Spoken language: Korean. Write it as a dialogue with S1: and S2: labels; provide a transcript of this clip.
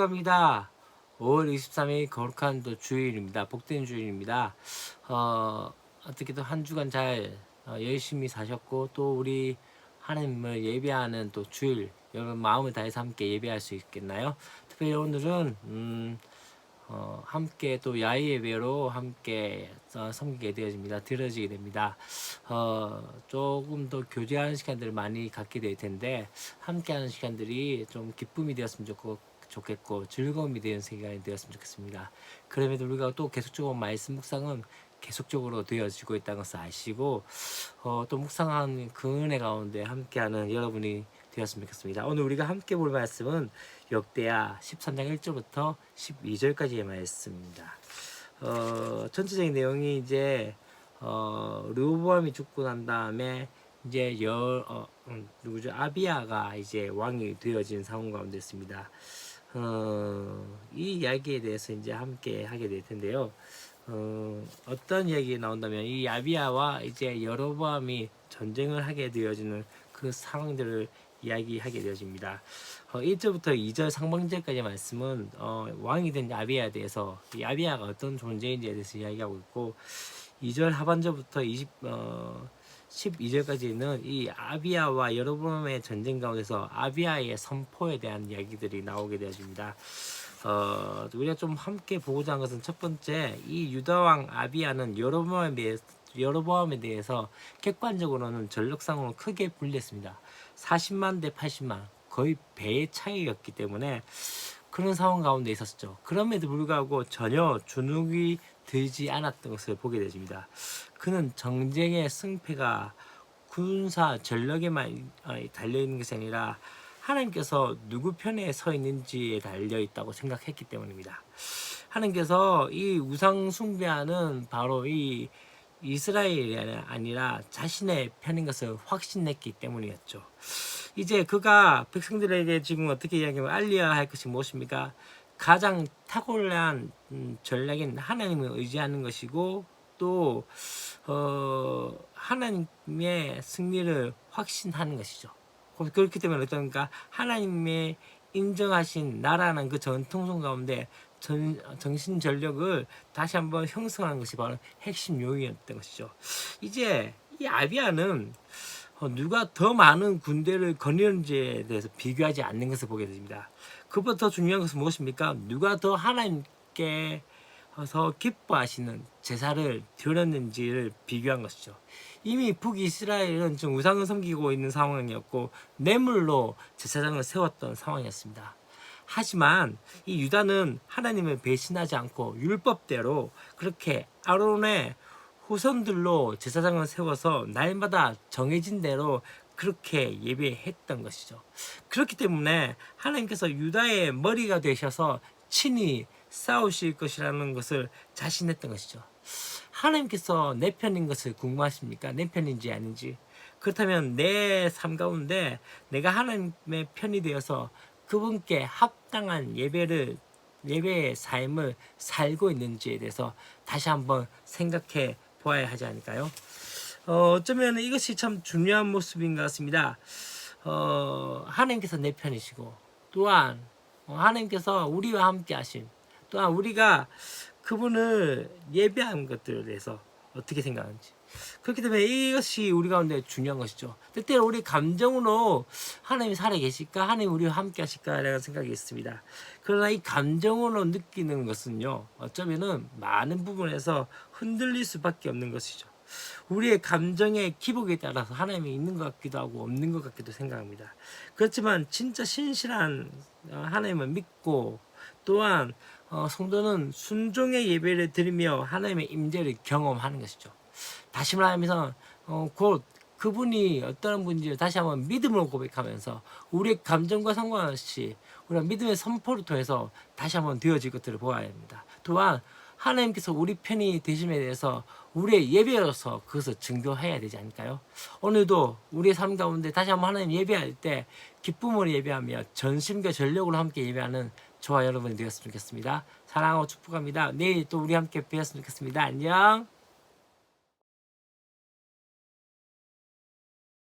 S1: 축하합니다. 5월 23일 거룩한 또 주일입니다. 복된 주일입니다. 어떻게든 한 주간 잘 열심히 사셨고 또 우리 하나님을 예배하는 또 주일 여러분 마음을 다해서 함께 예배할 수 있겠나요? 특별히 오늘은 함께 또 야외 예배로 함께 섬기게 되어집니다. 드려지게 됩니다. 조금 더 교제하는 시간들을 많이 갖게 될 텐데 함께하는 시간들이 좀 기쁨이 되었으면 좋겠고 즐거움이 되는 시간이 되었으면 좋겠습니다. 그럼에도 우리가 또 계속적으로 말씀 묵상은 계속적으로 되어지고 있다는 것을 아시고 또 묵상하는 그 은혜 가운데 함께하는 여러분이 되었으면 좋겠습니다. 오늘 우리가 함께 볼 말씀은 역대하 13장 1절부터 12절까지의 말씀입니다. 전체적인 내용이 이제 르호보암이 죽고 난 다음에 이제 누구죠? 아비야가 이제 왕이 되어진 상황 가운데 있습니다. 이 이야기에 대해서 이제 함께 하게 될 텐데요. 어떤 이야기가 나온다면 이 아비야와 이제 여로보암이 전쟁을 하게 되어지는 그 상황들을 이야기하게 되어집니다. 1절부터 2절 상반절까지 말씀은 왕이 된 아비야에 대해서 이 아비야가 어떤 존재인지에 대해서 이야기하고 있고 2절 하반절부터 12절까지는 이 아비야와 여로보암의 전쟁 가운데서 아비야의 선포에 대한 이야기들이 나오게 되어집니다. 우리가 좀 함께 보고자 하는 것은 첫 번째, 이 유다왕 아비야는 여로보암에 대해서 객관적으로는 전력상으로 크게 불렸습니다. 40만 대 80만 거의 배의 차이였기 때문에 그런 상황 가운데 있었죠. 그럼에도 불구하고 전혀 주눅이 들지 않았던 것을 보게 되집니다. 그는 정쟁의 승패가 군사 전력에만 달려있는 것이 아니라 하나님께서 누구 편에 서 있는지에 달려있다고 생각했기 때문입니다. 하나님께서 이 우상 숭배하는 바로 이 이스라엘이 아니라 자신의 편인 것을 확신했기 때문이었죠. 이제 그가 백성들에게 지금 어떻게 이야기하면 알려야 할 것이 무엇입니까? 가장 탁월한 전략인 하나님을 의지하는 것이고 또 하나님의 승리를 확신하는 것이죠. 그렇기 때문에 어떤가 하나님의 인정하신 나라는 그 전통성 가운데 정신 전력을 다시 한번 형성하는 것이 바로 핵심 요인이었던 것이죠. 이제 이 아비야는 누가 더 많은 군대를 거느리는지에 대해서 비교하지 않는 것을 보게 됩니다. 그보다 더 중요한 것은 무엇입니까? 누가 더 하나님께서 기뻐하시는 제사를 드렸는지를 비교한 것이죠. 이미 북이스라엘은 지금 우상을 섬기고 있는 상황이었고 뇌물로 제사장을 세웠던 상황이었습니다. 하지만 이 유다는 하나님을 배신하지 않고 율법대로 그렇게 아론의 후손들로 제사장을 세워서 날마다 정해진 대로 그렇게 예배했던 것이죠. 그렇기 때문에 하나님께서 유다의 머리가 되셔서 친히 싸우실 것이라는 것을 자신했던 것이죠. 하나님께서 내 편인 것을 궁금하십니까? 내 편인지 아닌지. 그렇다면 내 삶 가운데 내가 하나님의 편이 되어서 그분께 합당한 예배의 삶을 살고 있는지에 대해서 다시 한번 생각해 보아야 하지 않을까요? 어쩌면 이것이 참 중요한 모습인 것 같습니다. 하나님께서 내 편이시고 또한 하나님께서 우리와 함께 하신 또한 우리가 그분을 예배한 것들에 대해서 어떻게 생각하는지 그렇기 때문에 이것이 우리 가운데 중요한 것이죠. 때때로 우리 감정으로 하나님이 살아계실까? 하나님 우리와 함께 하실까? 라는 생각이 있습니다. 그러나 이 감정으로 느끼는 것은요 어쩌면은 많은 부분에서 흔들릴 수밖에 없는 것이죠. 우리의 감정의 기복에 따라서 하나님이 있는 것 같기도 하고 없는 것 같기도 생각합니다. 그렇지만 진짜 신실한 하나님을 믿고 또한 성도는 순종의 예배를 드리며 하나님의 임재를 경험하는 것이죠. 다시 말하면서 곧 그분이 어떤 분인지 다시 한번 믿음으로 고백하면서 우리의 감정과 상관없이 우리가 믿음의 선포를 통해서 다시 한번 되어질 것들을 보아야 합니다. 또한 하나님께서 우리 편이 되심에 대해서 우리의 예배로서 그것을 증거해야 되지 않을까요? 오늘도 우리의 삶 가운데 다시 한번 하나님 예배할 때 기쁨으로 예배하며 전심과 전력으로 함께 예배하는 저와 여러분이 되었으면 좋겠습니다. 사랑하고 축복합니다. 내일 또 우리 함께 뵈었으면 좋겠습니다. 안녕.